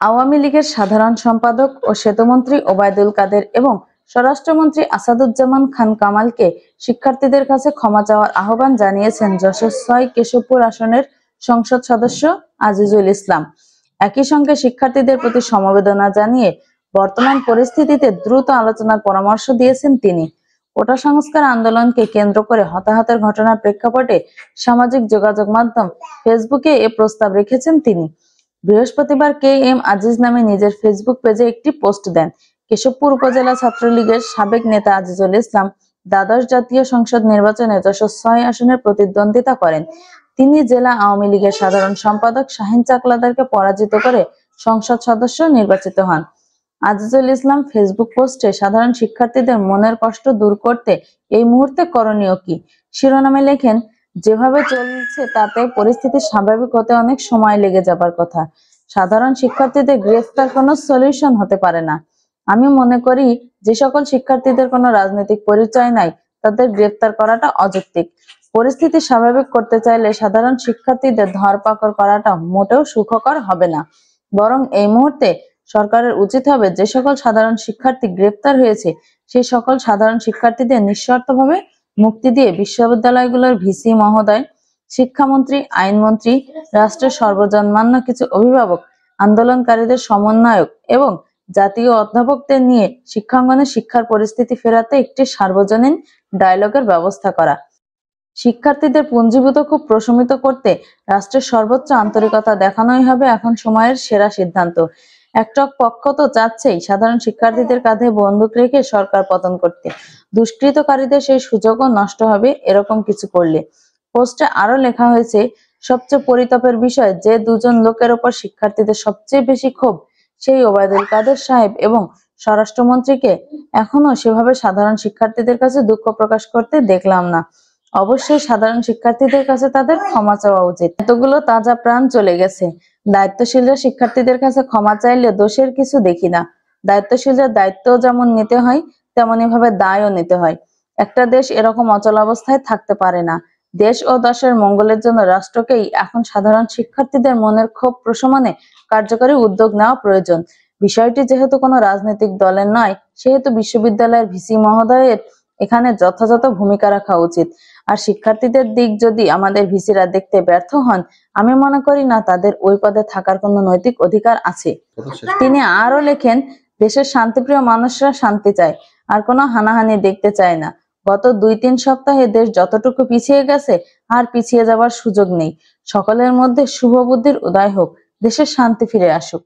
আওয়ামী লীগের সাধারণ সম্পাদক ও সেতুমন্ত্রী ওবায়দুল কাদের এবং স্বরাষ্ট্রমন্ত্রী আসাদুজ্জামান খান কামালকে শিক্ষার্থীদের কাছে ক্ষমা চাওয়ার আহ্বান জানিয়েছেন যশোর ৬ কেশবপুর আসনের সংসদ সদস্য আজিজুল ইসলাম। একই সঙ্গে শিক্ষার্থীদের প্রতি সমবেদনা জানিয়ে বর্তমান পরিস্থিতিতে দ্রুত আলোচনার পরামর্শ দিয়েছেন তিনি। কোটা সংস্কার আন্দোলনকে কেন্দ্র করে হতাহতের ঘটনার প্রেক্ষাপটে সামাজিক যোগাযোগ মাধ্যম ফেসবুকে এ প্রস্তাব রেখেছেন তিনি। বৃহস্পতিবার কে এম আজিজ নামে নিজের ফেসবুক পেজে একটি পোস্ট দেন। কেশবপুর উপজেলা ছাত্রলীগের সাবেক নেতা আজিজুল ইসলাম দ্বাদশ জাতীয় সংসদ নির্বাচনে যশোর ৬ আসনের প্রতিদ্বন্দ্বিতা করেন। তিনি জেলা আওয়ামী লীগের সাধারণ সম্পাদক শাহিন চাকলাদারকে পরাজিত করে সংসদ সদস্য নির্বাচিত হন। আজিজুল ইসলাম ফেসবুক পোস্টে সাধারণ শিক্ষার্থীদের মনের কষ্ট দূর করতে এই মুহূর্তে করণীয় কি শিরোনামে লেখেন, যেভাবে চলছে তাতে পরিস্থিতি স্বাভাবিক হতে অনেক সময় লেগে যাবার কথা। সাধারণ শিক্ষার্থীদের গ্রেফতার কোনো সলিউশন হতে পারে না। আমি মনে করি যে সকল শিক্ষার্থীদের কোনো রাজনৈতিক পরিচয় নাই তাদের গ্রেফতার করাটা অযৌক্তিক। পরিস্থিতি স্বাভাবিক করতে চাইলে সাধারণ শিক্ষার্থীদের ধরপাকড় করাটা মোটেও সুখকর হবে না। বরং এই মুহূর্তে সরকারের উচিত হবে যে সকল সাধারণ শিক্ষার্থী গ্রেফতার হয়েছে সেই সকল সাধারণ শিক্ষার্থীদের নিঃশর্তভাবে মুক্তি দিয়ে বিশ্ববিদ্যালয়গুলোর ভিসি মহোদয়, শিক্ষামন্ত্রী, আইনমন্ত্রী, রাষ্ট্রের সর্বজনমান্য কিছু অভিভাবক, আন্দোলনকারীদের সমন্বয়ক এবং জাতীয় অধ্যাপকদের নিয়ে শিক্ষাঙ্গনে শিক্ষার পরিস্থিতি ফেরাতে একটি সার্বজনীন ডায়ালগের ব্যবস্থা করা। শিক্ষার্থীদের পুঞ্জীভূত খুব প্রশমিত করতে রাষ্ট্রের সর্বোচ্চ আন্তরিকতা দেখানোই হবে এখন সময়ের সেরা সিদ্ধান্ত। একটা পক্ষ তো চাচ্ছেই সাধারণ শিক্ষার্থীদের কাঁধে বন্দুক রেখে সরকার পতন করতে, দুষ্কৃতকারীদের সেই সুযোগও নষ্ট হবে এরকম কিছু করলে। পোস্টে আরো লেখা হয়েছে, সবচেয়ে পরিতাপের বিষয় যে দুজন লোকের ওপর শিক্ষার্থীদের সবচেয়ে বেশি ক্ষোভ সেই ওবায়দুল কাদের সাহেব এবং স্বরাষ্ট্রমন্ত্রীকে এখনো সেভাবে সাধারণ শিক্ষার্থীদের কাছে দুঃখ প্রকাশ করতে দেখলাম না। অবশ্যই সাধারণ শিক্ষার্থীদের কাছে তাদের ক্ষমা চাওয়া উচিত। এতগুলো তাজা প্রাণ চলে গেছে। দায়িত্বশীলরা শিক্ষার্থীদের কাছে ক্ষমা চাইলে দোষের কিছু দেখি না। দায়িত্বশীলরা দায়িত্ব যেমন নিতে হয় তেমনি ভাবে দায়ও নিতে হয়। একটা দেশ এরকম অচল অবস্থায় থাকতে পারে না। দেশ ও দেশের মঙ্গলের জন্য রাষ্ট্রকেই এখন সাধারণ শিক্ষার্থীদের মনের ক্ষোভ প্রশমনে কার্যকরী উদ্যোগ নেওয়া প্রয়োজন। বিষয়টি যেহেতু কোনো রাজনৈতিক দলের নয়, সেহেতু বিশ্ববিদ্যালয়ের ভিসি মহোদয়ের এখানে যথাযথ ভূমিকা রাখা উচিত। আর শিক্ষার্থীদের দিক যদি আমাদের ভিসিরা দেখতে ব্যর্থ হন, আমি মনে করি না তাদের ওই পদে থাকার কোনো নৈতিক অধিকার আছে। তিনি আরো লেখেন, দেশের শান্তিপ্রিয় মানুষরা শান্তি চায়, আর কোনো হানাহানি দেখতে চায় না। গত ২-৩ সপ্তাহে দেশ যতটুকু পিছিয়ে গেছে আর পিছিয়ে যাবার সুযোগ নেই। সকলের মধ্যে শুভ বুদ্ধির উদয় হোক, দেশের শান্তি ফিরে আসুক।